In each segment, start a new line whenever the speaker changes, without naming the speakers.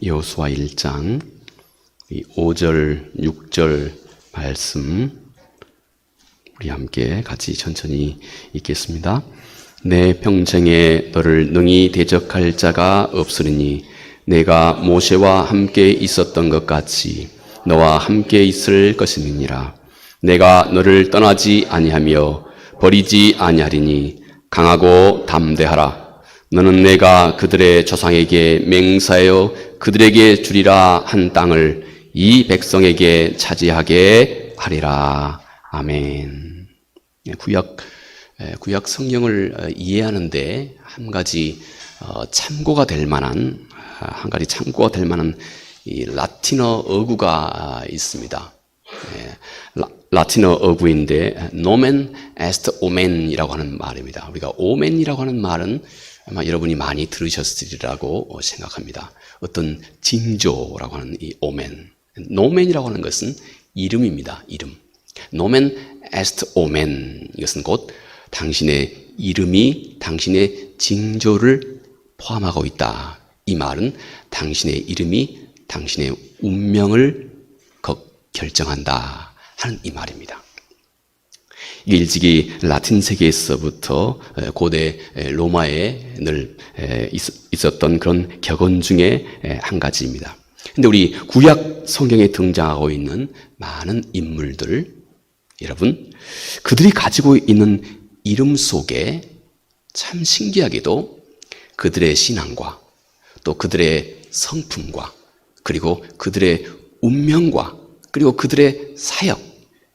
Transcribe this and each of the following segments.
여호수아 1장 5절, 6절 말씀 우리 함께 같이 천천히 읽겠습니다. 내 평생에 너를 능히 대적할 자가 없으리니 내가 모세와 함께 있었던 것 같이 너와 함께 있을 것이니라. 내가 너를 떠나지 아니하며 버리지 아니하리니 강하고 담대하라. 너는 내가 그들의 조상에게 맹세하여 그들에게 주리라 한 땅을 이 백성에게 차지하게 하리라. 아멘. 구약 성경을 이해하는데 한 가지 참고가 될 만한 이 라틴어 어구가 있습니다. 라틴어 어구인데 nomen est omen이라고 하는 말입니다. 우리가 omen이라고 하는 말은 아마 여러분이 많이 들으셨으리라고 생각합니다. 어떤 징조라고 하는 이 omen, nomen이라고 하는 것은 이름입니다. 이름. nomen est omen, 이것은 곧 당신의 이름이 당신의 징조를 포함하고 있다. 이 말은 당신의 이름이 당신의 운명을 결정한다 하는 이 말입니다. 일찍이 라틴 세계에서부터 고대 로마에 늘 있었던 그런 격언 중에 한 가지입니다. 근데 우리 구약 성경에 등장하고 있는 많은 인물들, 여러분, 그들이 가지고 있는 이름 속에 참 신기하게도 그들의 신앙과 또 그들의 성품과 그리고 그들의 운명과 그리고 그들의 사역,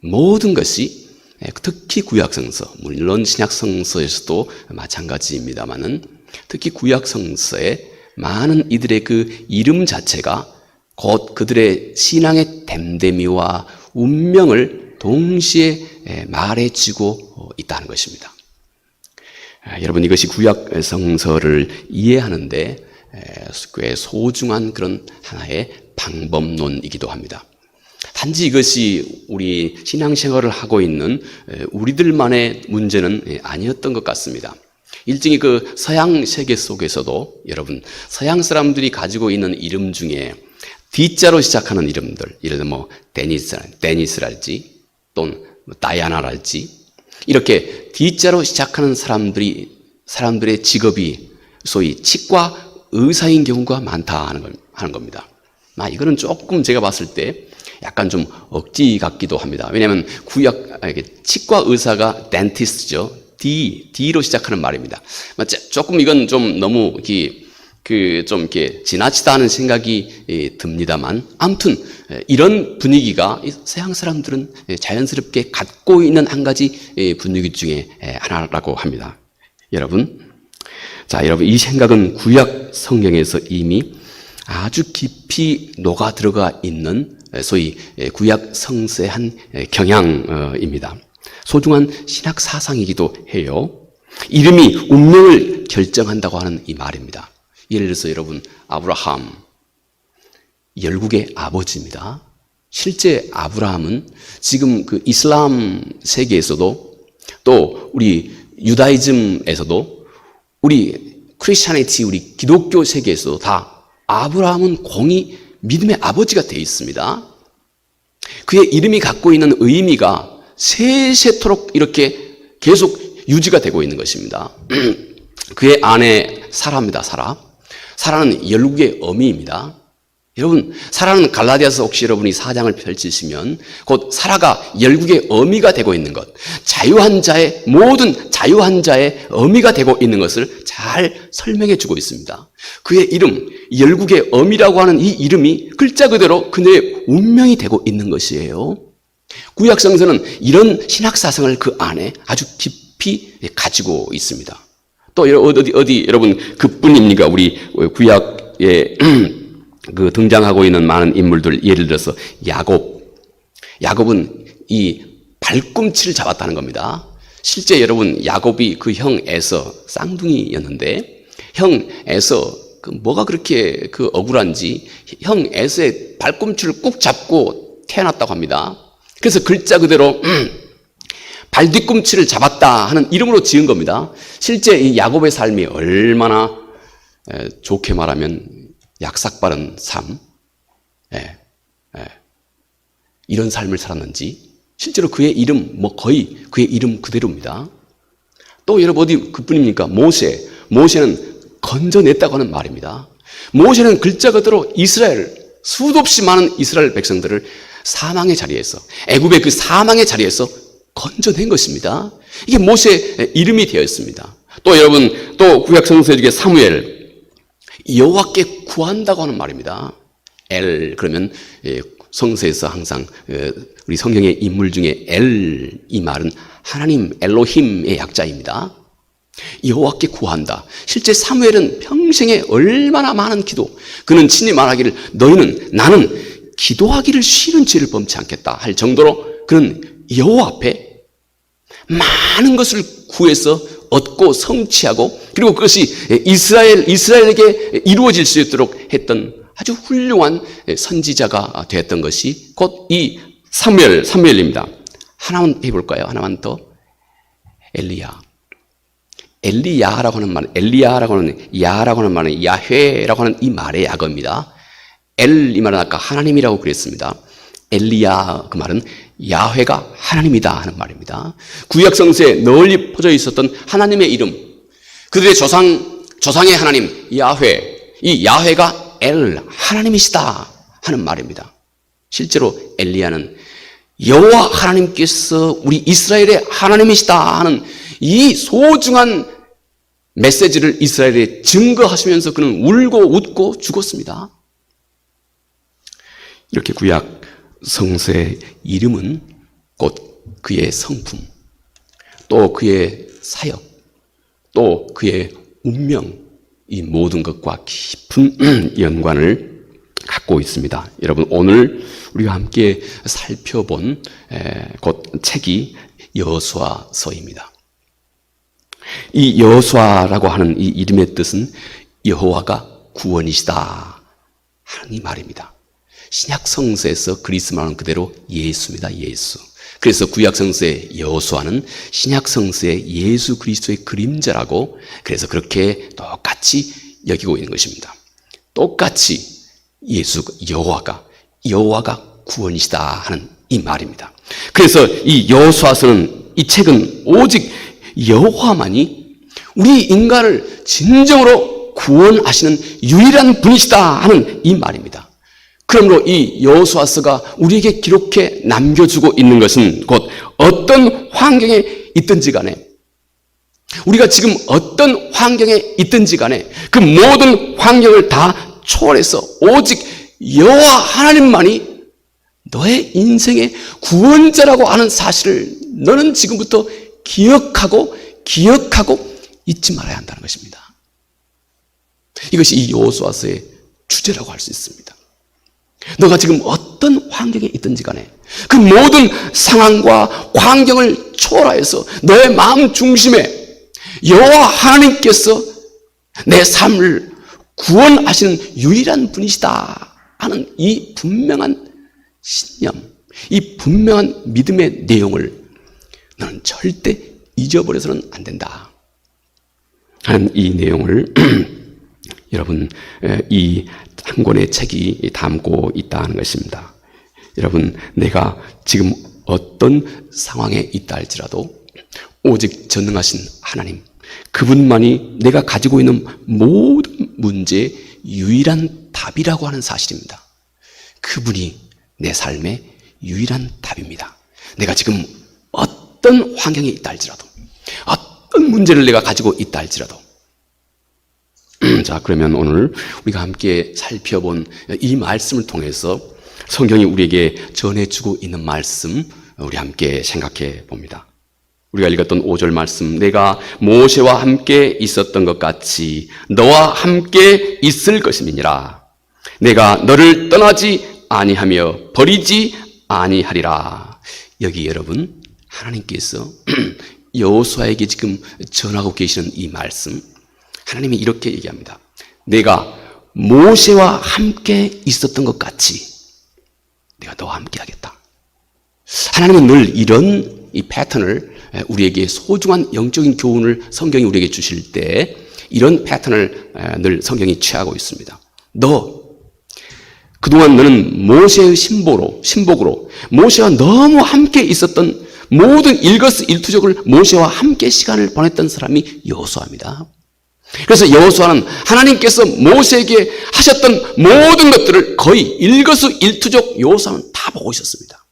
모든 것이 특히 구약성서, 물론 신약성서에서도 마찬가지입니다만은 특히 구약성서에 많은 이들의 그 이름 자체가 곧 그들의 신앙의 됨됨이와 운명을 동시에 말해주고 있다는 것입니다. 여러분, 이것이 구약성서를 이해하는데 꽤 소중한 그런 하나의 방법론이기도 합니다. 단지 이것이 우리 신앙생활을 하고 있는 우리들만의 문제는 아니었던 것 같습니다. 일종의 그 서양 세계 속에서도 여러분, 서양 사람들이 가지고 있는 이름 중에 D자로 시작하는 이름들, 예를 들어 뭐 데니스랄지 또는 다이아나랄지, 이렇게 D자로 시작하는 사람들의 직업이 소위 치과 의사인 경우가 많다 하는 겁니다. 이거는 조금 제가 봤을 때 약간 좀 억지 같기도 합니다. 왜냐하면 치과 의사가 dentist죠. D로 시작하는 말입니다. 조금 이건 좀 너무 좀 이렇게 지나치다 하는 생각이 듭니다만, 아무튼 이런 분위기가 서양 사람들은 자연스럽게 갖고 있는 한 가지 분위기 중에 하나라고 합니다. 여러분, 이 생각은 구약 성경에서 이미 아주 깊이 녹아 들어가 있는 소위 구약 성서의 한 경향입니다. 소중한 신학 사상이기도 해요. 이름이 운명을 결정한다고 하는 이 말입니다. 예를 들어서 여러분, 아브라함, 열국의 아버지입니다. 실제 아브라함은 지금 그 이슬람 세계에서도 또 우리 유다이즘에서도 우리 크리스찬이티, 우리 기독교 세계에서도 다 아브라함은 공이 믿음의 아버지가 되어 있습니다. 그의 이름이 갖고 있는 의미가 세세토록 이렇게 계속 유지가 되고 있는 것입니다. 그의 아내 사라입니다. 사라는 열국의 어미입니다. 여러분, 사라는 갈라디아서 혹시 여러분이 4장을 펼치시면 곧 사라가 열국의 어미가 되고 있는 것, 모든 자유한 자의 어미가 되고 있는 것을 잘 설명해 주고 있습니다. 그의 이름, 열국의 어미라고 하는 이 이름이 글자 그대로 그녀의 운명이 되고 있는 것이에요. 구약성서는 이런 신학사상을 그 안에 아주 깊이 가지고 있습니다. 또 어디 여러분 그뿐입니까? 우리 구약에 등장하고 있는 많은 인물들, 예를 들어서 야곱은 이 발꿈치를 잡았다는 겁니다. 실제 여러분, 야곱이 그 형 에서 쌍둥이였는데 형 에서 뭐가 그렇게 억울한지 형 에서의 발꿈치를 꾹 잡고 태어났다고 합니다. 그래서 글자 그대로 발뒤꿈치를 잡았다 하는 이름으로 지은 겁니다. 실제 이 야곱의 삶이 얼마나 좋게 말하면 약삭 빠른 삶, 이런 삶을 살았는지, 실제로 그의 이름, 거의 그의 이름 그대로입니다. 또 여러분 어디 그뿐입니까? 모세는 건져냈다고 하는 말입니다. 모세는 글자 그대로 수도 없이 많은 이스라엘 백성들을 사망의 자리에서, 애굽의 그 사망의 자리에서 건져낸 것입니다. 이게 모세의 이름이 되어 있습니다. 또 여러분, 또 구약 성서 중에 사무엘, 여호와께 구한다고 하는 말입니다. 그러면 성서에서 항상 우리 성경의 인물 중에 이 말은 하나님, 엘로힘의 약자입니다. 여호와께 구한다. 실제 사무엘은 평생에 얼마나 많은 기도, 그는 친히 말하기를 나는 기도하기를 싫은 죄를 범치 않겠다 할 정도로 그는 여호와 앞에 많은 것을 구해서 얻고 성취하고, 그리고 그것이 이스라엘에게 이루어질 수 있도록 했던 아주 훌륭한 선지자가 되었던 것이 곧 이 사무엘입니다. 하나만 해볼까요? 하나만 더. 엘리야라고 하는 말은 야훼라고 하는 이 말의 약어입니다. 이 말은 아까 하나님이라고 그랬습니다. 엘리야, 그 말은 야훼가 하나님이다 하는 말입니다. 구약 성서에 널리 퍼져 있었던 하나님의 이름, 그들의 조상의 하나님 야훼, 이 야훼가 하나님이시다 하는 말입니다. 실제로 엘리야는 여호와 하나님께서 우리 이스라엘의 하나님이시다 하는 이 소중한 메시지를 이스라엘에 증거하시면서 그는 울고 웃고 죽었습니다. 이렇게 구약 성서의 이름은 곧 그의 성품, 또 그의 사역, 또 그의 운명, 이 모든 것과 깊은 연관을 갖고 있습니다. 여러분, 오늘 우리가 함께 살펴본 곧 책이 여호수아서입니다. 이 여호수아라고 하는 이 이름의 뜻은 여호와가 구원이시다 하는 이 말입니다. 신약 성서에서 그리스 말은 그대로 예수입니다. 예수. 그래서 구약 성서의 여호수아는 신약 성서의 예수 그리스도의 그림자라고, 그래서 그렇게 똑같이 여기고 있는 것입니다. 똑같이 여호와가 구원이시다 하는 이 말입니다. 그래서 이 여호수아서는, 이 책은 오직 여호와만이 우리 인간을 진정으로 구원하시는 유일한 분이시다 하는 이 말입니다. 그러므로 이 여호수아서가 우리에게 기록해 남겨주고 있는 것은 곧 어떤 환경에 있든지 간에, 우리가 지금 어떤 환경에 있든지 간에 그 모든 환경을 다 초월해서 오직 여호와 하나님만이 너의 인생의 구원자라고 하는 사실을 너는 지금부터 기억하고 잊지 말아야 한다는 것입니다. 이것이 이 여호수아서의 주제라고 할 수 있습니다. 너가 지금 어떤 환경에 있든지 간에 그 모든 상황과 환경을 초월하여서 너의 마음 중심에 여호와 하나님께서 내 삶을 구원하시는 유일한 분이시다 하는 이 분명한 신념, 이 분명한 믿음의 내용을 너는 절대 잊어버려서는 안 된다 하는 이 내용을 여러분, 이 한 권의 책이 담고 있다는 것입니다. 여러분, 내가 지금 어떤 상황에 있다 할지라도 오직 전능하신 하나님, 그분만이 내가 가지고 있는 모든 문제의 유일한 답이라고 하는 사실입니다. 그분이 내 삶의 유일한 답입니다. 내가 지금 어떤 환경에 있다 할지라도, 어떤 문제를 내가 가지고 있다 할지라도. 자, 그러면 오늘 우리가 함께 살펴본 이 말씀을 통해서 성경이 우리에게 전해주고 있는 말씀, 우리 함께 생각해 봅니다. 우리가 읽었던 5절 말씀, 내가 모세와 함께 있었던 것 같이 너와 함께 있을 것임이니라. 내가 너를 떠나지 아니하며 버리지 아니하리라. 여기 여러분, 하나님께서 여호수아에게 지금 전하고 계시는 이 말씀, 하나님이 이렇게 얘기합니다. 내가 모세와 함께 있었던 것 같이 내가 너와 함께 하겠다. 하나님은 늘 이런 이 패턴을 우리에게 소중한 영적인 교훈을 성경이 우리에게 주실 때 이런 패턴을 늘 성경이 취하고 있습니다. 그동안 너는 모세의 신복으로 모세와 너무 함께 있었던 모든 일거수일투족을 모세와 함께 시간을 보냈던 사람이 여호수아입니다. 그래서 여호수아는 하나님께서 모세에게 하셨던 모든 것들을 거의 일거수일투족 여호수아는 다 보고 있었습니다.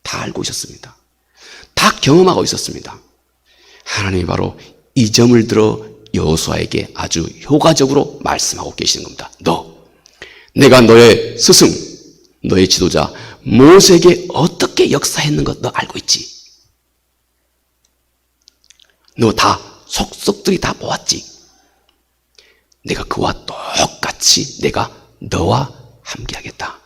다 알고 있었습니다. 다 경험하고 있었습니다. 하나님이 바로 이 점을 들어 여호수아에게 아주 효과적으로 말씀하고 계시는 겁니다. 내가 너의 스승, 너의 지도자 모세에게 어떻게 역사했는 것 너 알고 있지? 너 다 속속들이 다 보았지? 내가 그와 똑같이 내가 너와 함께하겠다.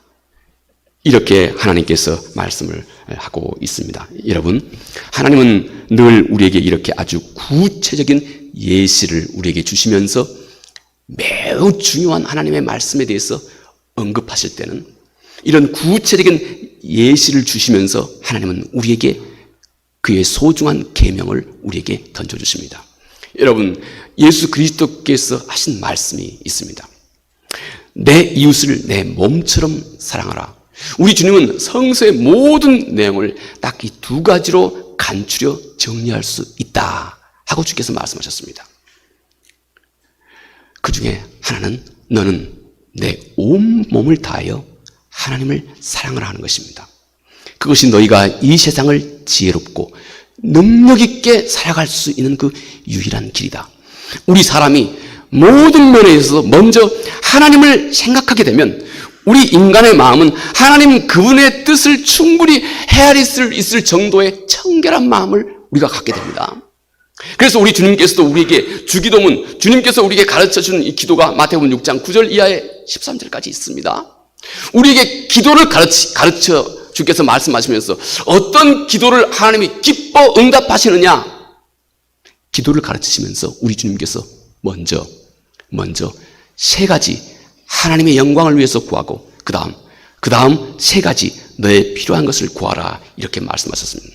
이렇게 하나님께서 말씀을 하고 있습니다. 여러분, 하나님은 늘 우리에게 이렇게 아주 구체적인 예시를 우리에게 주시면서 매우 중요한 하나님의 말씀에 대해서 언급하실 때는 이런 구체적인 예시를 주시면서 하나님은 우리에게 그의 소중한 계명을 우리에게 던져주십니다. 여러분, 예수 그리스도께서 하신 말씀이 있습니다. 내 이웃을 내 몸처럼 사랑하라. 우리 주님은 성서의 모든 내용을 딱 이 두 가지로 간추려 정리할 수 있다 하고 주께서 말씀하셨습니다. 그 중에 하나는 너는 내 온몸을 다하여 하나님을 사랑하라 하는 것입니다. 그것이 너희가 이 세상을 지혜롭고 능력 있게 살아갈 수 있는 그 유일한 길이다. 우리 사람이 모든 면에 있어서 먼저 하나님을 생각하게 되면 우리 인간의 마음은 하나님 그분의 뜻을 충분히 헤아릴 수 있을 정도의 청결한 마음을 우리가 갖게 됩니다. 그래서 우리 주님께서도 우리에게 주기도문, 주님께서 우리에게 가르쳐주는 이 기도가 마태복음 6장 9절 이하에 13절까지 있습니다. 우리에게 기도를 가르쳐 주께서 말씀하시면서 어떤 기도를 하나님이 기뻐 응답하시느냐, 기도를 가르치시면서 우리 주님께서 먼저 세 가지 하나님의 영광을 위해서 구하고 그 다음 세 가지 너의 필요한 것을 구하라 이렇게 말씀하셨습니다.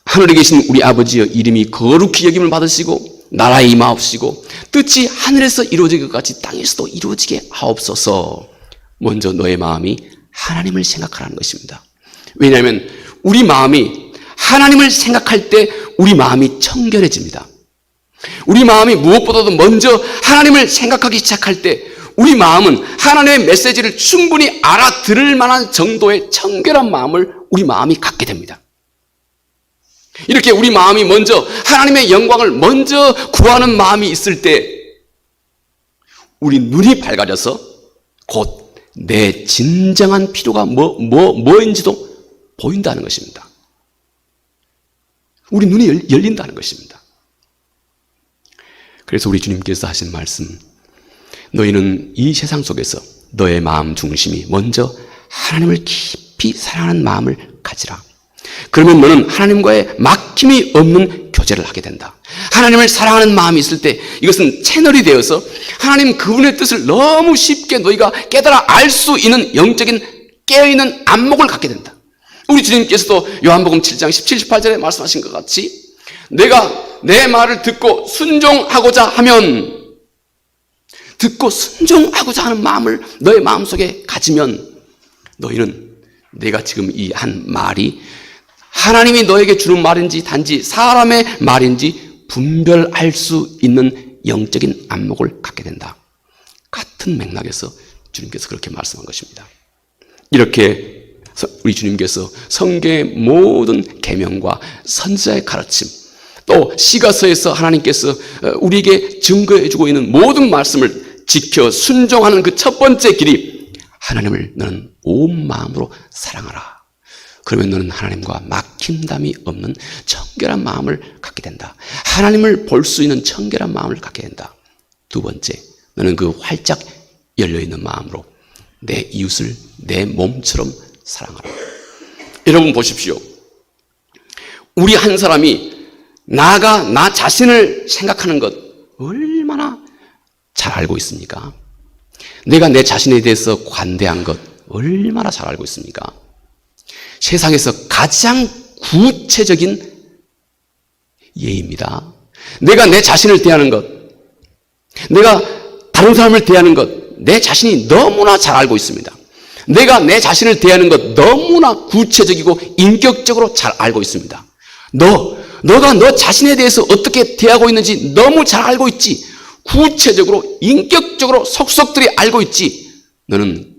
하늘에 계신 우리 아버지여, 이름이 거룩히 여김을 받으시고 나라에 임하옵시고 뜻이 하늘에서 이루어지는 것 같이 땅에서도 이루어지게 하옵소서. 먼저 너의 마음이 하나님을 생각하라는 것입니다. 왜냐하면 우리 마음이 하나님을 생각할 때 우리 마음이 청결해집니다. 우리 마음이 무엇보다도 먼저 하나님을 생각하기 시작할 때 우리 마음은 하나님의 메시지를 충분히 알아들을 만한 정도의 청결한 마음을 우리 마음이 갖게 됩니다. 이렇게 우리 마음이 먼저 하나님의 영광을 먼저 구하는 마음이 있을 때 우리 눈이 밝아져서 곧 내 진정한 필요가 뭐인지도 보인다는 것입니다. 우리 눈이 열린다는 것입니다. 그래서 우리 주님께서 하신 말씀, 너희는 이 세상 속에서 너의 마음 중심이 먼저 하나님을 깊이 사랑하는 마음을 가지라. 그러면 너는 하나님과의 막힘이 없는 교제를 하게 된다. 하나님을 사랑하는 마음이 있을 때 이것은 채널이 되어서 하나님 그분의 뜻을 너무 쉽게 너희가 깨달아 알 수 있는 영적인 깨어있는 안목을 갖게 된다. 우리 주님께서도 요한복음 7장 17, 18절에 말씀하신 것 같이 내가 내 말을 듣고 순종하고자 하면, 듣고 순종하고자 하는 마음을 너의 마음속에 가지면 너희는 내가 지금 이 한 말이 하나님이 너에게 주는 말인지 단지 사람의 말인지 분별할 수 있는 영적인 안목을 갖게 된다. 같은 맥락에서 주님께서 그렇게 말씀한 것입니다. 이렇게 우리 주님께서 성경의 모든 계명과 선지자의 가르침, 또 시가서에서 하나님께서 우리에게 증거해주고 있는 모든 말씀을 지켜 순종하는 그 첫 번째 길이 하나님을 너는 온 마음으로 사랑하라. 그러면 너는 하나님과 막힘담이 없는 청결한 마음을 갖게 된다. 하나님을 볼 수 있는 청결한 마음을 갖게 된다. 두 번째, 너는 그 활짝 열려있는 마음으로 내 이웃을 내 몸처럼 사랑하라. 여러분 보십시오. 우리 한 사람이 나가 나 자신을 생각하는 것 얼마나 잘 알고 있습니까? 내가 내 자신에 대해서 관대한 것 얼마나 잘 알고 있습니까? 세상에서 가장 구체적인 예입니다. 내가 내 자신을 대하는 것, 내가 다른 사람을 대하는 것, 내 자신이 너무나 잘 알고 있습니다. 내가 내 자신을 대하는 것 너무나 구체적이고 인격적으로 잘 알고 있습니다. 너가 너 자신에 대해서 어떻게 대하고 있는지 너무 잘 알고 있지. 구체적으로, 인격적으로 속속들이 알고 있지. 너는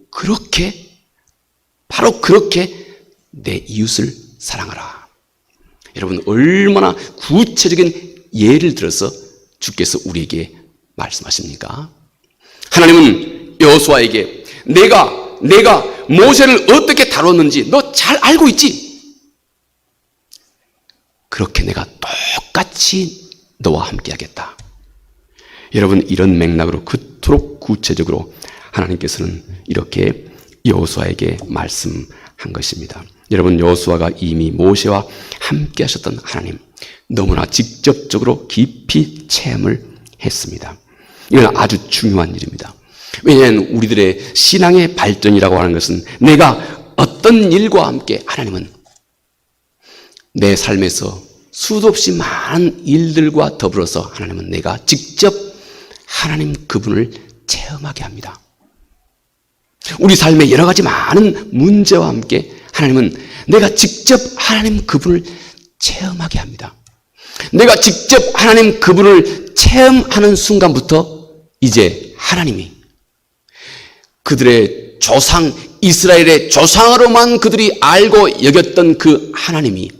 바로 그렇게 내 이웃을 사랑하라. 여러분, 얼마나 구체적인 예를 들어서 주께서 우리에게 말씀하십니까? 하나님은 여호수아에게 내가 모세를 어떻게 다뤘는지 너 잘 알고 있지? 그렇게 내가 똑같이 너와 함께 하겠다. 여러분, 이런 맥락으로 그토록 구체적으로 하나님께서는 이렇게 여호수아에게 말씀한 것입니다. 여러분, 여호수아가 이미 모세와 함께 하셨던 하나님, 너무나 직접적으로 깊이 체험을 했습니다. 이건 아주 중요한 일입니다. 왜냐하면 우리들의 신앙의 발전이라고 하는 것은 내가 어떤 일과 함께 하나님은 내 삶에서 수도 없이 많은 일들과 더불어서 하나님은 내가 직접 하나님 그분을 체험하게 합니다. 우리 삶의 여러 가지 많은 문제와 함께 하나님은 내가 직접 하나님 그분을 체험하게 합니다. 내가 직접 하나님 그분을 체험하는 순간부터 이제 하나님이 그들의 조상, 이스라엘의 조상으로만 그들이 알고 여겼던 그 하나님이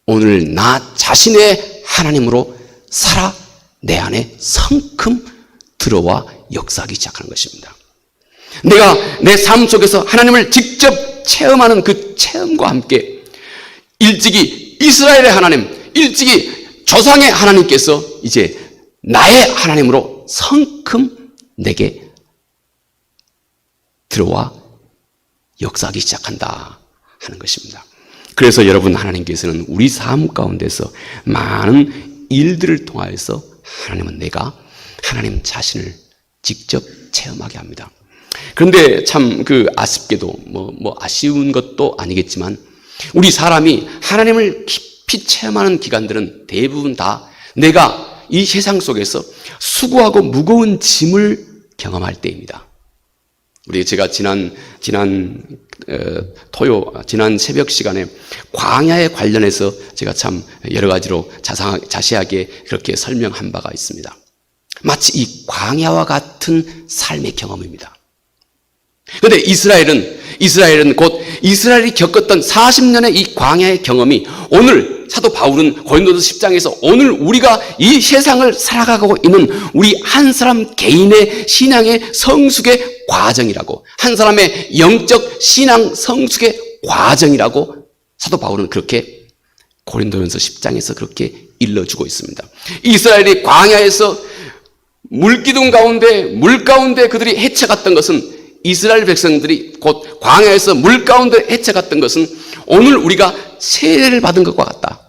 오늘 나 자신의 하나님으로 살아 내 안에 성큼 들어와 역사하기 시작하는 것입니다. 내가 내 삶 속에서 하나님을 직접 체험하는 그 체험과 함께 일찍이 이스라엘의 하나님, 일찍이 조상의 하나님께서 이제 나의 하나님으로 성큼 내게 들어와 역사하기 시작한다 하는 것입니다. 그래서 여러분, 하나님께서는 우리 삶 가운데서 많은 일들을 통하여서 하나님은 내가 하나님 자신을 직접 체험하게 합니다. 그런데 참 아쉽게도 아쉬운 것도 아니겠지만 우리 사람이 하나님을 깊이 체험하는 기간들은 대부분 다 내가 이 세상 속에서 수고하고 무거운 짐을 경험할 때입니다. 제가 지난 새벽 시간에 광야에 관련해서 제가 참 여러 가지로 자세하게 그렇게 설명한 바가 있습니다. 마치 이 광야와 같은 삶의 경험입니다. 그런데 이스라엘은 곧 이스라엘이 겪었던 40년의 이 광야의 경험이 오늘 사도 바울은 고린도서 10장에서 오늘 우리가 이 세상을 살아가고 있는 우리 한 사람 개인의 신앙의 성숙의 과정이라고, 한 사람의 영적 신앙 성숙의 과정이라고 사도 바울은 그렇게 고린도전서 10장에서 그렇게 일러주고 있습니다. 이스라엘이 광야에서 물 가운데 그들이 헤쳐갔던 것은, 이스라엘 백성들이 곧 광야에서 물 가운데 헤쳐갔던 것은 오늘 우리가 세례를 받은 것과 같다.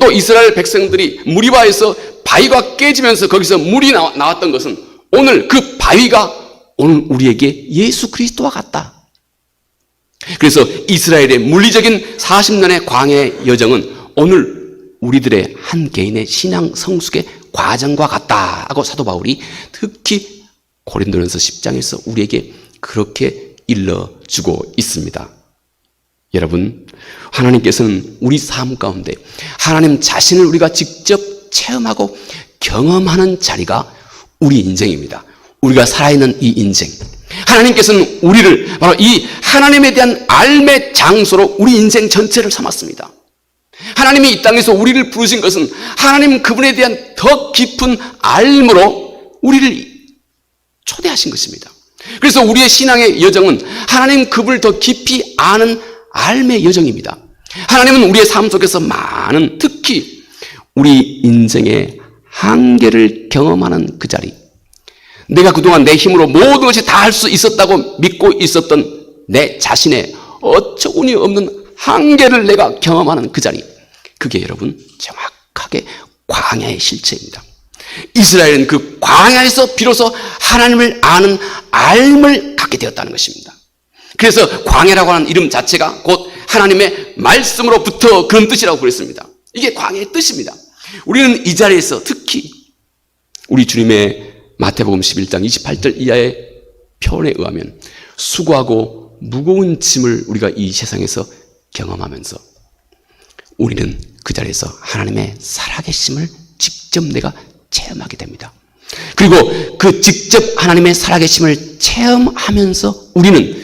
또 이스라엘 백성들이 무리바에서 바위가 깨지면서 거기서 물이 나왔던 것은 오늘 그 바위가 오늘 우리에게 예수 그리스도와 같다. 그래서 이스라엘의 물리적인 40년의 광야의 여정은 오늘 우리들의 한 개인의 신앙 성숙의 과정과 같다 하고 사도 바울이 특히 고린도전서 10장에서 우리에게 그렇게 일러주고 있습니다. 여러분, 하나님께서는 우리 삶 가운데 하나님 자신을 우리가 직접 체험하고 경험하는 자리가 우리 인생입니다. 우리가 살아있는 이 인생, 하나님께서는 우리를 바로 이 하나님에 대한 알의 장소로 우리 인생 전체를 삼았습니다. 하나님이 이 땅에서 우리를 부르신 것은 하나님 그분에 대한 더 깊은 알므로 우리를 초대하신 것입니다. 그래서 우리의 신앙의 여정은 하나님 그분을 더 깊이 아는 알의 여정입니다. 하나님은 우리의 삶 속에서 많은, 특히 우리 인생의 한계를 경험하는 그 자리, 내가 그동안 내 힘으로 모든 것이 다 할 수 있었다고 믿고 있었던 내 자신의 어처구니 없는 한계를 내가 경험하는 그 자리, 그게 여러분 정확하게 광야의 실체입니다. 이스라엘은 그 광야에서 비로소 하나님을 아는 알을 갖게 되었다는 것입니다. 그래서 광야라고 하는 이름 자체가 곧 하나님의 말씀으로부터 그런 뜻이라고 그랬습니다. 이게 광야의 뜻입니다. 우리는 이 자리에서 특히 우리 주님의 마태복음 11장 28절 이하의 표현에 의하면 수고하고 무거운 짐을 우리가 이 세상에서 경험하면서 우리는 그 자리에서 하나님의 살아계심을 직접 내가 체험하게 됩니다. 그리고 그 직접 하나님의 살아계심을 체험하면서 우리는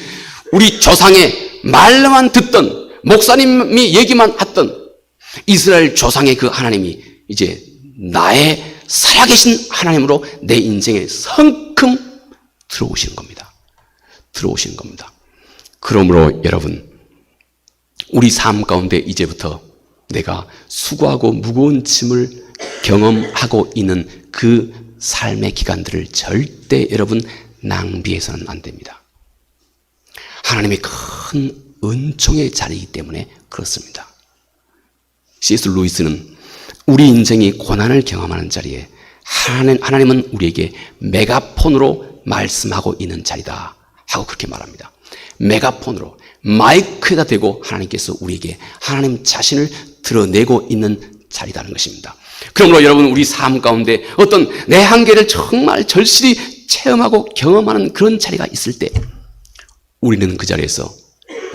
우리 조상의 말로만 듣던, 목사님이 얘기만 했던 이스라엘 조상의 그 하나님이 이제 나의 살아계신 하나님으로 내 인생에 성큼 들어오시는 겁니다. 들어오시는 겁니다. 그러므로 여러분, 우리 삶 가운데 이제부터 내가 수고하고 무거운 짐을 경험하고 있는 그 삶의 기간들을 절대 여러분 낭비해서는 안 됩니다. 하나님의 큰 은총의 자리이기 때문에 그렇습니다. C.S. 루이스는 우리 인생이 고난을 경험하는 자리에 하나님은 우리에게 메가폰으로 말씀하고 있는 자리다 하고 그렇게 말합니다. 메가폰으로, 마이크에다 대고 하나님께서 우리에게 하나님 자신을 드러내고 있는 자리라는 것입니다. 그러므로 여러분, 우리 삶 가운데 어떤 내 한계를 정말 절실히 체험하고 경험하는 그런 자리가 있을 때 우리는 그 자리에서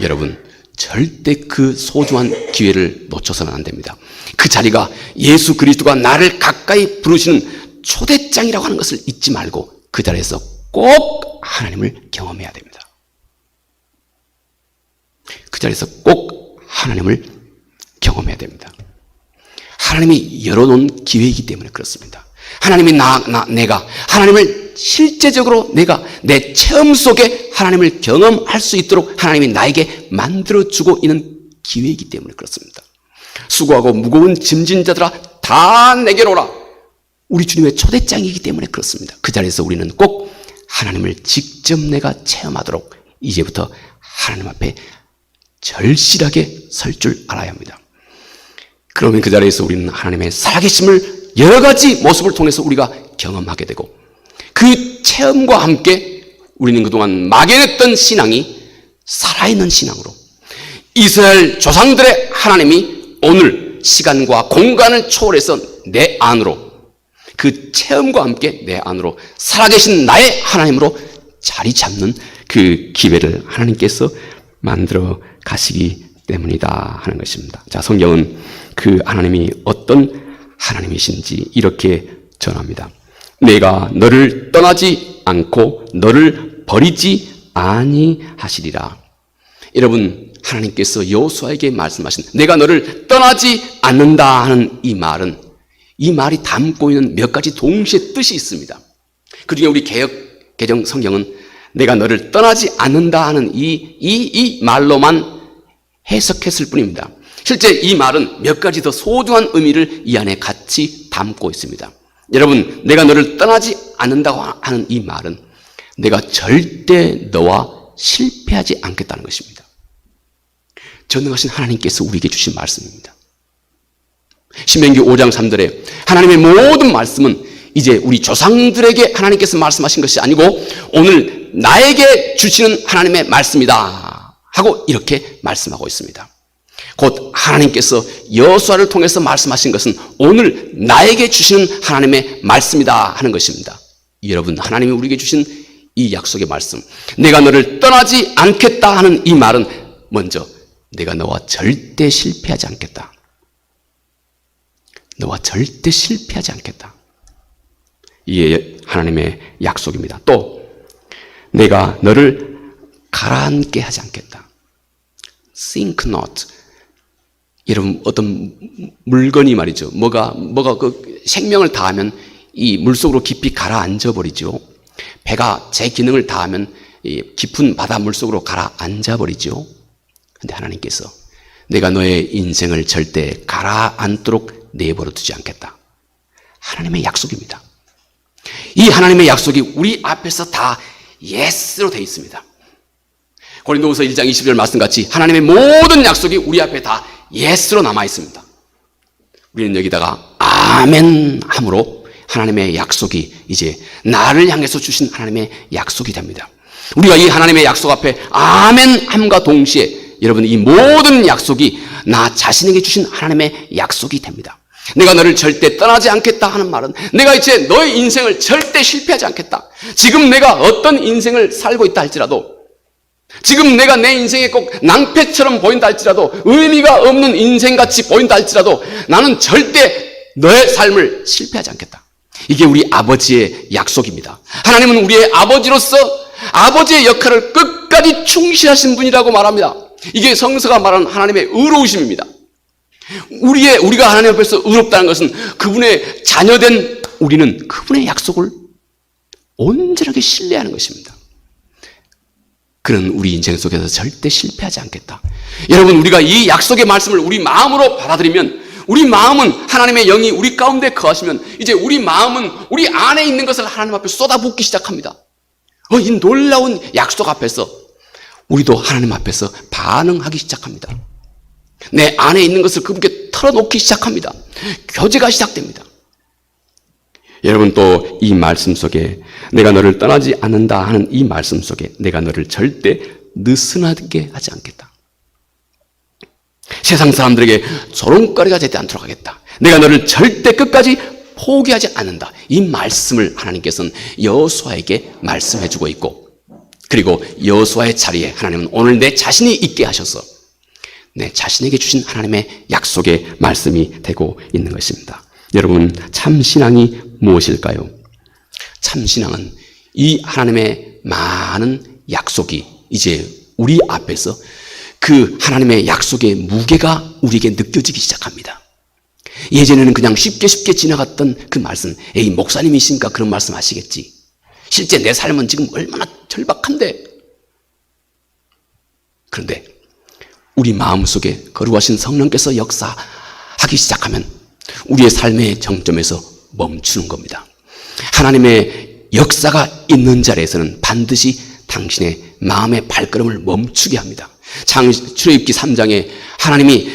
여러분 절대 그 소중한 기회를 놓쳐서는 안 됩니다. 그 자리가 예수 그리스도가 나를 가까이 부르시는 초대장이라고 하는 것을 잊지 말고 그 자리에서 꼭 하나님을 경험해야 됩니다. 그 자리에서 꼭 하나님을 경험해야 됩니다. 하나님이 열어놓은 기회이기 때문에 그렇습니다. 하나님이 내가 하나님을 실제적으로 내가 내 체험 속에 하나님을 경험할 수 있도록 하나님이 나에게 만들어주고 있는 기회이기 때문에 그렇습니다. 수고하고 무거운 짐진 자들아 다 내게로 오라. 우리 주님의 초대장이기 때문에 그렇습니다. 그 자리에서 우리는 꼭 하나님을 직접 내가 체험하도록 이제부터 하나님 앞에 절실하게 설 줄 알아야 합니다. 그러면 그 자리에서 우리는 하나님의 살아계심을 여러 가지 모습을 통해서 우리가 경험하게 되고 그 체험과 함께 우리는 그동안 막연했던 신앙이 살아있는 신앙으로 이스라엘 조상들의 하나님이 오늘 시간과 공간을 초월해서 내 안으로 그 체험과 함께 내 안으로 살아계신 나의 하나님으로 자리 잡는 그 기회를 하나님께서 만들어 가시기 때문이다 하는 것입니다. 자, 성경은 그 하나님이 어떤 하나님이신지 이렇게 전합니다. 내가 너를 떠나지 않고 너를 버리지 아니하시리라. 여러분, 하나님께서 여호수아에게 말씀하신 내가 너를 떠나지 않는다 하는 이 말은 이 말이 담고 있는 몇 가지 동시에 뜻이 있습니다. 그중에 우리 개정 성경은 내가 너를 떠나지 않는다 하는 이 말로만 해석했을 뿐입니다. 실제 이 말은 몇 가지 더 소중한 의미를 이 안에 같이 담고 있습니다. 여러분, 내가 너를 떠나지 않는다고 하는 이 말은 내가 절대 너와 실패하지 않겠다는 것입니다. 전능하신 하나님께서 우리에게 주신 말씀입니다. 신명기 5장 3절에 하나님의 모든 말씀은 이제 우리 조상들에게 하나님께서 말씀하신 것이 아니고 오늘 나에게 주시는 하나님의 말씀이다 하고 이렇게 말씀하고 있습니다. 곧 하나님께서 여호수아를 통해서 말씀하신 것은 오늘 나에게 주시는 하나님의 말씀이다 하는 것입니다. 여러분, 하나님이 우리에게 주신 이 약속의 말씀, 내가 너를 떠나지 않겠다 하는 이 말은 먼저 내가 너와 절대 실패하지 않겠다. 너와 절대 실패하지 않겠다. 이게 하나님의 약속입니다. 또 내가 너를 가라앉게 하지 않겠다. Sink not. 여러분, 어떤 물건이 말이죠. 뭐가 그 생명을 다하면 이 물속으로 깊이 가라앉아 버리죠. 배가 제 기능을 다하면 이 깊은 바다 물속으로 가라앉아 버리죠. 근데 하나님께서 내가 너의 인생을 절대 가라앉도록 내버려 두지 않겠다. 하나님의 약속입니다. 이 하나님의 약속이 우리 앞에서 다 예스로 되어 있습니다. 고린도후서 1장 20절 말씀같이 하나님의 모든 약속이 우리 앞에 다 예스로 남아 있습니다. 우리는 여기다가 아멘 함으로 하나님의 약속이 이제 나를 향해서 주신 하나님의 약속이 됩니다. 우리가 이 하나님의 약속 앞에 아멘 함과 동시에 여러분, 이 모든 약속이 나 자신에게 주신 하나님의 약속이 됩니다. 내가 너를 절대 떠나지 않겠다 하는 말은 내가 이제 너의 인생을 절대 실패하지 않겠다. 지금 내가 어떤 인생을 살고 있다 할지라도, 지금 내가 내 인생에 꼭 낭패처럼 보인다 할지라도, 의미가 없는 인생같이 보인다 할지라도 나는 절대 너의 삶을 실패하지 않겠다. 이게 우리 아버지의 약속입니다. 하나님은 우리의 아버지로서 아버지의 역할을 끝까지 충실하신 분이라고 말합니다. 이게 성서가 말하는 하나님의 의로우심입니다. 우리가 하나님 앞에서 의롭다는 것은 그분의 자녀된 우리는 그분의 약속을 온전하게 신뢰하는 것입니다. 그는 우리 인생 속에서 절대 실패하지 않겠다. 여러분, 우리가 이 약속의 말씀을 우리 마음으로 받아들이면, 우리 마음은 하나님의 영이 우리 가운데 거하시면 이제 우리 마음은 우리 안에 있는 것을 하나님 앞에 쏟아붓기 시작합니다. 이 놀라운 약속 앞에서 우리도 하나님 앞에서 반응하기 시작합니다. 내 안에 있는 것을 그분께 털어놓기 시작합니다. 교제가 시작됩니다. 여러분, 또 이 말씀 속에 내가 너를 떠나지 않는다 하는 이 말씀 속에 내가 너를 절대 느슨하게 하지 않겠다. 세상 사람들에게 조롱거리가 되지 않도록 하겠다. 내가 너를 절대 끝까지 포기하지 않는다. 이 말씀을 하나님께서는 여호수아에게 말씀해주고 있고, 그리고 여호수아의 자리에 하나님은 오늘 내 자신이 있게 하셔서 내 자신에게 주신 하나님의 약속의 말씀이 되고 있는 것입니다. 여러분, 참신앙이 무엇일까요? 참신앙은 이 하나님의 많은 약속이 이제 우리 앞에서 그 하나님의 약속의 무게가 우리에게 느껴지기 시작합니다. 예전에는 그냥 쉽게 지나갔던 그 말씀, 에이 목사님이시니까 그런 말씀 하시겠지. 실제 내 삶은 지금 얼마나 절박한데. 그런데 우리 마음속에 거룩하신 성령께서 역사하기 시작하면 우리의 삶의 정점에서 멈추는 겁니다. 하나님의 역사가 있는 자리에서는 반드시 당신의 마음의 발걸음을 멈추게 합니다. 출애굽기 3장에 하나님이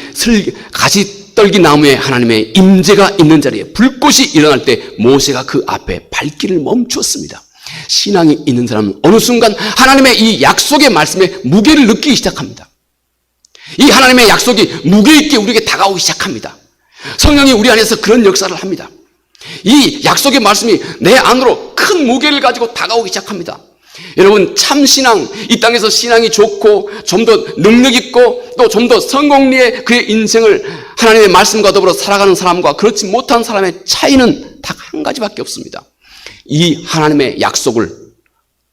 가시떨기 나무에 하나님의 임재가 있는 자리에 불꽃이 일어날 때 모세가 그 앞에 발길을 멈추었습니다. 신앙이 있는 사람은 어느 순간 하나님의 이 약속의 말씀에 무게를 느끼기 시작합니다. 이 하나님의 약속이 무게 있게 우리에게 다가오기 시작합니다. 성령이 우리 안에서 그런 역사를 합니다. 이 약속의 말씀이 내 안으로 큰 무게를 가지고 다가오기 시작합니다. 여러분, 참신앙, 이 땅에서 신앙이 좋고 좀 더 능력 있고 또 좀 더 성공리에 그의 인생을 하나님의 말씀과 더불어 살아가는 사람과 그렇지 못한 사람의 차이는 딱 한 가지밖에 없습니다. 이 하나님의 약속을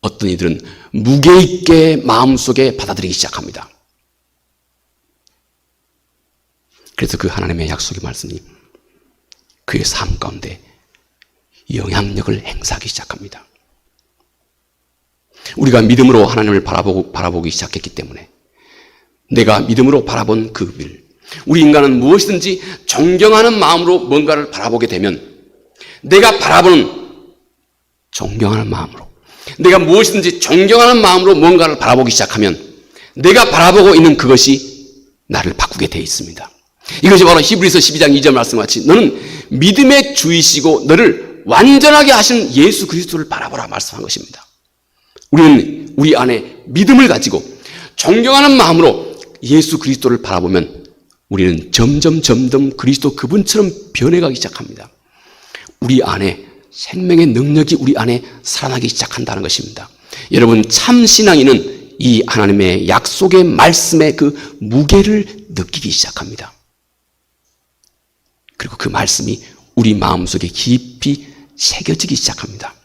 어떤 이들은 무게 있게 마음속에 받아들이기 시작합니다. 그래서 그 하나님의 약속의 말씀이 그의 삶 가운데 영향력을 행사하기 시작합니다. 우리가 믿음으로 하나님을 바라보기 시작했기 때문에 내가 믿음으로 바라본 그 길, 우리 인간은 무엇이든지 존경하는 마음으로 뭔가를 바라보게 되면 내가 바라보는 존경하는 마음으로, 내가 무엇이든지 존경하는 마음으로 뭔가를 바라보기 시작하면 내가 바라보고 있는 그것이 나를 바꾸게 되어 있습니다. 이것이 바로 히브리서 12장 2절 말씀같이 너는 믿음의 주이시고 너를 완전하게 하신 예수 그리스도를 바라보라 말씀한 것입니다. 우리는 우리 안에 믿음을 가지고 존경하는 마음으로 예수 그리스도를 바라보면 우리는 점점 그리스도 그분처럼 변해가기 시작합니다. 우리 안에 생명의 능력이 우리 안에 살아나기 시작한다는 것입니다. 여러분, 참 신앙인은 이 하나님의 약속의 말씀의 그 무게를 느끼기 시작합니다. 그리고 그 말씀이 우리 마음속에 깊이 새겨지기 시작합니다.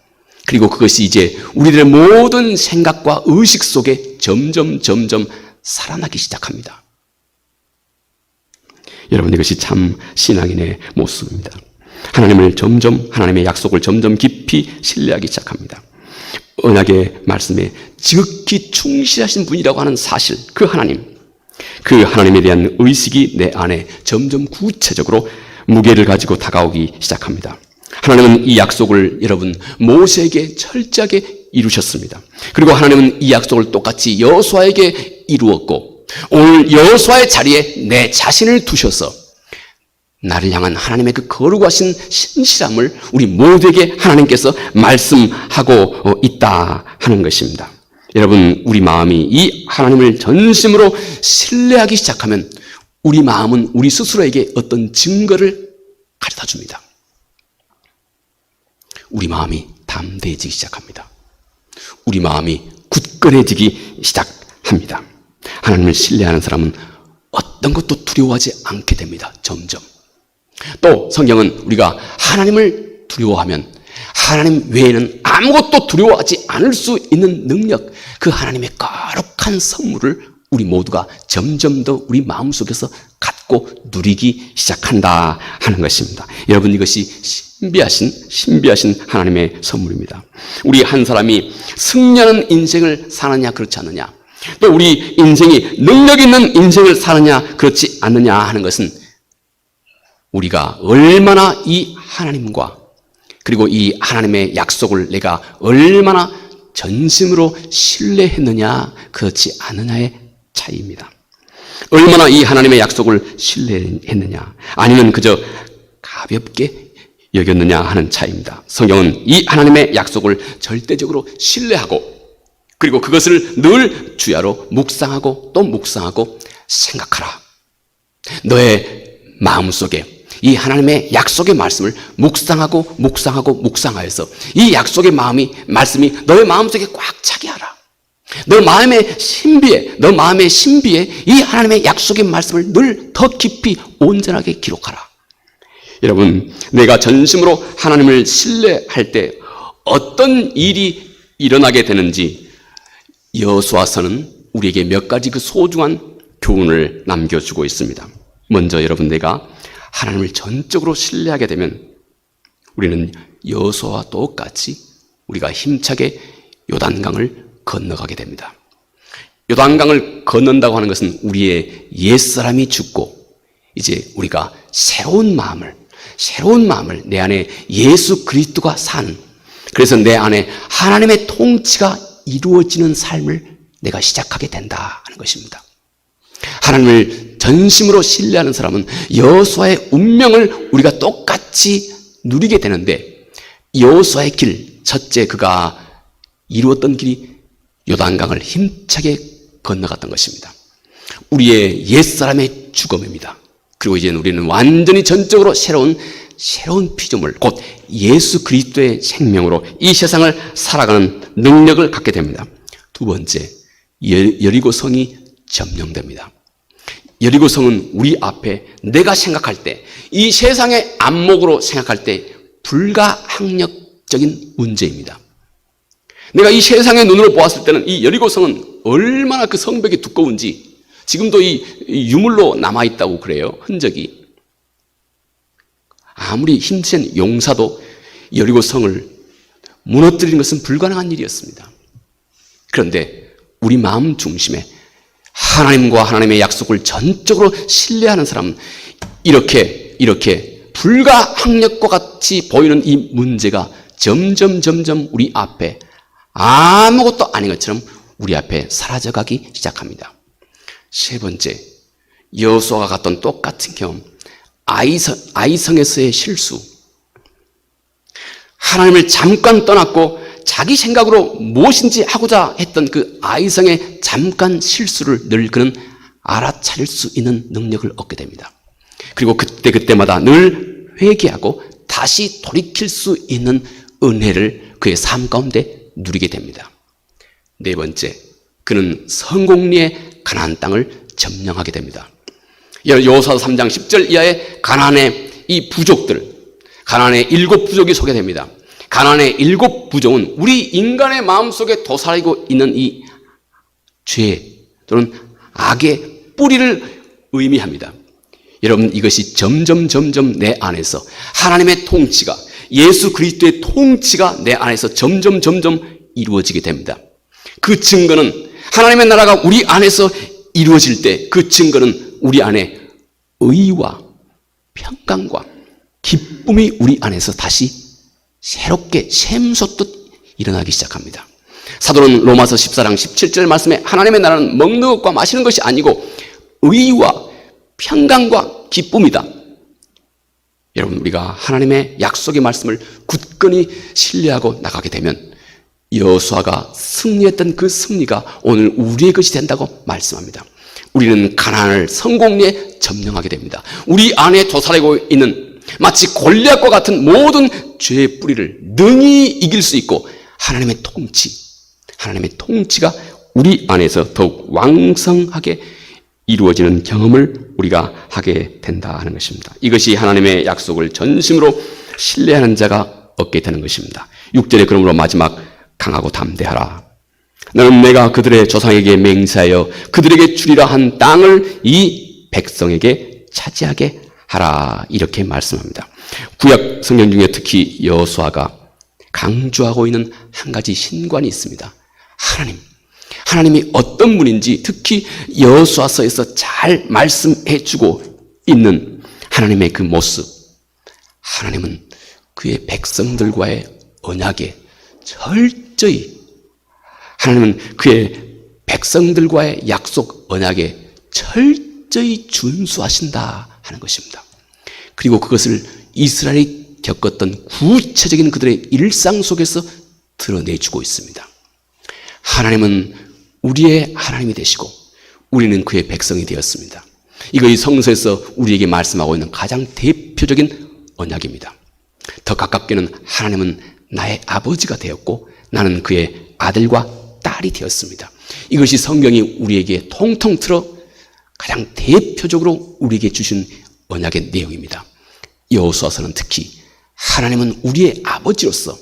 그리고 그것이 이제 우리들의 모든 생각과 의식 속에 점점 살아나기 시작합니다. 여러분, 이것이 참 신앙인의 모습입니다. 하나님의 약속을 점점 깊이 신뢰하기 시작합니다. 언약의 말씀에 지극히 충실하신 분이라고 하는 사실, 그 하나님에 대한 의식이 내 안에 점점 구체적으로 무게를 가지고 다가오기 시작합니다. 하나님은 이 약속을 여러분 모세에게 철저하게 이루셨습니다. 그리고 하나님은 이 약속을 똑같이 여호수아에게 이루었고 오늘 여호수아의 자리에 내 자신을 두셔서 나를 향한 하나님의 그 거룩하신 신실함을 우리 모두에게 하나님께서 말씀하고 있다 하는 것입니다. 여러분, 우리 마음이 이 하나님을 전심으로 신뢰하기 시작하면 우리 마음은 우리 스스로에게 어떤 증거를 가져다 줍니다. 우리 마음이 담대해지기 시작합니다. 우리 마음이 굳건해지기 시작합니다. 하나님을 신뢰하는 사람은 어떤 것도 두려워하지 않게 됩니다. 점점. 또 성경은 우리가 하나님을 두려워하면 하나님 외에는 아무것도 두려워하지 않을 수 있는 능력, 그 하나님의 거룩한 선물을 우리 모두가 점점 더 우리 마음속에서 갖고 누리기 시작한다 하는 것입니다. 여러분, 이것이 신비하신 하나님의 선물입니다. 우리 한 사람이 승리하는 인생을 사느냐 그렇지 않느냐, 또 우리 인생이 능력 있는 인생을 사느냐 그렇지 않느냐 하는 것은 우리가 얼마나 이 하나님과 그리고 이 하나님의 약속을 내가 얼마나 전심으로 신뢰했느냐 그렇지 않느냐의 차이입니다. 얼마나 이 하나님의 약속을 신뢰했느냐, 아니면 그저 가볍게 여겼느냐 하는 차이입니다. 성경은 이 하나님의 약속을 절대적으로 신뢰하고 그리고 그것을 늘 주야로 묵상하고 또 묵상하고 생각하라. 너의 마음속에 이 하나님의 약속의 말씀을 묵상하여서 이 약속의 말씀이 너의 마음속에 꽉 차게 하라. 너 마음의 신비에 이 하나님의 약속의 말씀을 늘 더 깊이 온전하게 기록하라. 여러분, 내가 전심으로 하나님을 신뢰할 때 어떤 일이 일어나게 되는지 여호수아서는 우리에게 몇 가지 그 소중한 교훈을 남겨주고 있습니다. 먼저 여러분, 내가 하나님을 전적으로 신뢰하게 되면 우리는 여호수아와 똑같이 우리가 힘차게 요단강을 건너가게 됩니다. 요단강을 건넌다고 하는 것은 우리의 옛사람이 죽고 이제 우리가 새로운 마음을 내 안에 예수 그리스도가 사는, 그래서 내 안에 하나님의 통치가 이루어지는 삶을 내가 시작하게 된다 하는 것입니다. 하나님을 전심으로 신뢰하는 사람은 여호수아의 운명을 우리가 똑같이 누리게 되는데, 여호수아의 길, 첫째 그가 이루었던 길이 요단강을 힘차게 건너갔던 것입니다. 우리의 옛사람의 죽음입니다. 그리고 이제는 우리는 완전히 전적으로 새로운 피조물, 곧 예수 그리스도의 생명으로 이 세상을 살아가는 능력을 갖게 됩니다. 두 번째, 여리고성이 점령됩니다. 여리고성은 우리 앞에 내가 생각할 때, 이 세상의 안목으로 생각할 때 불가항력적인 문제입니다. 내가 이 세상의 눈으로 보았을 때는 이 여리고성은 얼마나 그 성벽이 두꺼운지 지금도 이 유물로 남아있다고 그래요. 흔적이. 아무리 힘센 용사도 여리고성을 무너뜨리는 것은 불가능한 일이었습니다. 그런데 우리 마음 중심에 하나님과 하나님의 약속을 전적으로 신뢰하는 사람은 이렇게 불가항력과 같이 보이는 이 문제가 점점 우리 앞에 아무것도 아닌 것처럼 우리 앞에 사라져가기 시작합니다. 세 번째, 여호수아가 갔던 똑같은 경험, 아이성에서의 실수. 하나님을 잠깐 떠났고 자기 생각으로 무엇인지 하고자 했던 그 아이성의 잠깐 실수를 늘 그는 알아차릴 수 있는 능력을 얻게 됩니다. 그리고 그때마다 늘 회개하고 다시 돌이킬 수 있는 은혜를 그의 삶 가운데 누리게 됩니다. 네 번째, 그는 성공리의 가나안 땅을 점령하게 됩니다. 여호수아서 3장 10절 이하의 가나안의 이 부족들, 가나안의 7 부족이 소개됩니다. 가나안의 7 부족은 우리 인간의 마음속에 도사리고 있는 이 죄 또는 악의 뿌리를 의미합니다. 여러분, 이것이 점점 내 안에서 하나님의 통치가, 예수 그리스도의 통치가 내 안에서 점점 이루어지게 됩니다. 그 증거는 하나님의 나라가 우리 안에서 이루어질 때 그 증거는 우리 안에 의와 평강과 기쁨이 우리 안에서 다시 새롭게 샘솟듯 일어나기 시작합니다. 사도는 로마서 14장 17절 말씀에 하나님의 나라는 먹는 것과 마시는 것이 아니고 의와 평강과 기쁨이다. 여러분, 우리가 하나님의 약속의 말씀을 굳건히 신뢰하고 나가게 되면 여호수아가 승리했던 그 승리가 오늘 우리의 것이 된다고 말씀합니다. 우리는 가나안을 성공리에 점령하게 됩니다. 우리 안에 도사리고 있는 마치 골리앗과 같은 모든 죄의 뿌리를 능히 이길 수 있고 하나님의 통치가 우리 안에서 더욱 왕성하게 이루어지는 경험을 우리가 하게 된다 하는 것입니다. 이것이 하나님의 약속을 전심으로 신뢰하는 자가 얻게 되는 것입니다. 6절에 그러므로 마지막 강하고 담대하라. 나는 내가 그들의 조상에게 맹세하여 그들에게 주리라 한 땅을 이 백성에게 차지하게 하라. 이렇게 말씀합니다. 구약 성경 중에 특히 여호수아가 강조하고 있는 한 가지 신관이 있습니다. 하나님이 어떤 분인지 특히 여호수아서에서 잘 말씀해주고 있는 하나님의 그 모습. 하나님은 그의 백성들과의 언약에 철저히, 하나님은 그의 백성들과의 약속 언약에 철저히 준수하신다 하는 것입니다. 그리고 그것을 이스라엘이 겪었던 구체적인 그들의 일상 속에서 드러내주고 있습니다. 하나님은 우리의 하나님이 되시고 우리는 그의 백성이 되었습니다. 이거 이 성서에서 우리에게 말씀하고 있는 가장 대표적인 언약입니다. 더 가깝게는 하나님은 나의 아버지가 되었고 나는 그의 아들과 딸이 되었습니다. 이것이 성경이 우리에게 통통 틀어 가장 대표적으로 우리에게 주신 언약의 내용입니다. 여호수아서는 특히 하나님은 우리의 아버지로서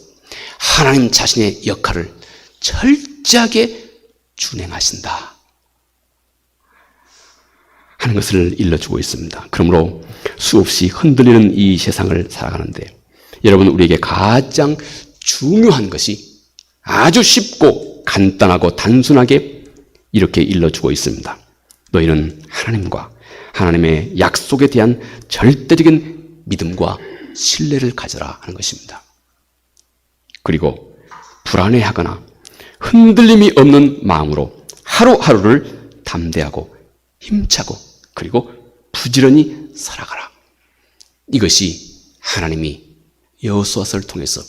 하나님 자신의 역할을 철저하게 준행하신다 하는 것을 일러주고 있습니다. 그러므로 수없이 흔들리는 이 세상을 살아가는데 여러분, 우리에게 가장 중요한 것이 아주 쉽고 간단하고 단순하게 이렇게 일러주고 있습니다. 너희는 하나님과 하나님의 약속에 대한 절대적인 믿음과 신뢰를 가져라 하는 것입니다. 그리고 불안해하거나 흔들림이 없는 마음으로 하루하루를 담대하고 힘차고 그리고 부지런히 살아가라. 이것이 하나님이 여호수아서를 통해서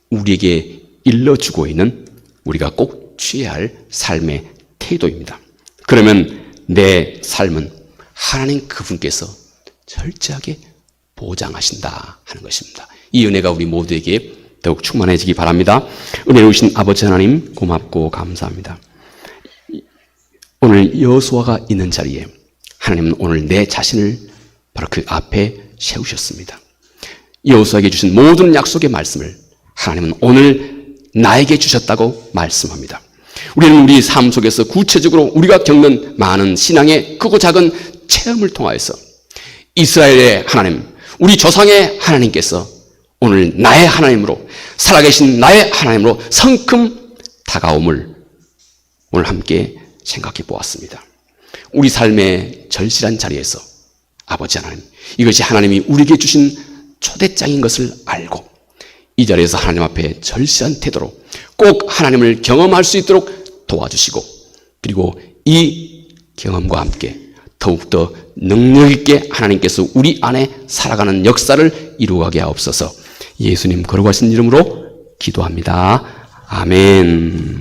우리에게 일러주고 있는 우리가 꼭 취해야 할 삶의 태도입니다. 그러면 내 삶은 하나님 그분께서 철저하게 보장하신다 하는 것입니다. 이 은혜가 우리 모두에게 더욱 충만해지기 바랍니다. 은혜로우신 아버지 하나님, 고맙고 감사합니다. 오늘 여호수아가 있는 자리에 하나님은 오늘 내 자신을 바로 그 앞에 세우셨습니다. 여호수아에게 주신 모든 약속의 말씀을 하나님은 오늘 나에게 주셨다고 말씀합니다. 우리는 우리 삶 속에서 구체적으로 우리가 겪는 많은 신앙의 크고 작은 체험을 통하여서 이스라엘의 하나님, 우리 조상의 하나님께서 오늘 나의 하나님으로, 살아계신 나의 하나님으로 성큼 다가옴을 오늘 함께 생각해 보았습니다. 우리 삶의 절실한 자리에서 아버지 하나님, 이것이 하나님이 우리에게 주신 초대장인 것을 알고 이 자리에서 하나님 앞에 절실한 태도로 꼭 하나님을 경험할 수 있도록 도와주시고, 그리고 이 경험과 함께 더욱더 능력 있게 하나님께서 우리 안에 살아가는 역사를 이루어가게 하옵소서. 예수님 거룩하신 이름으로 기도합니다. 아멘.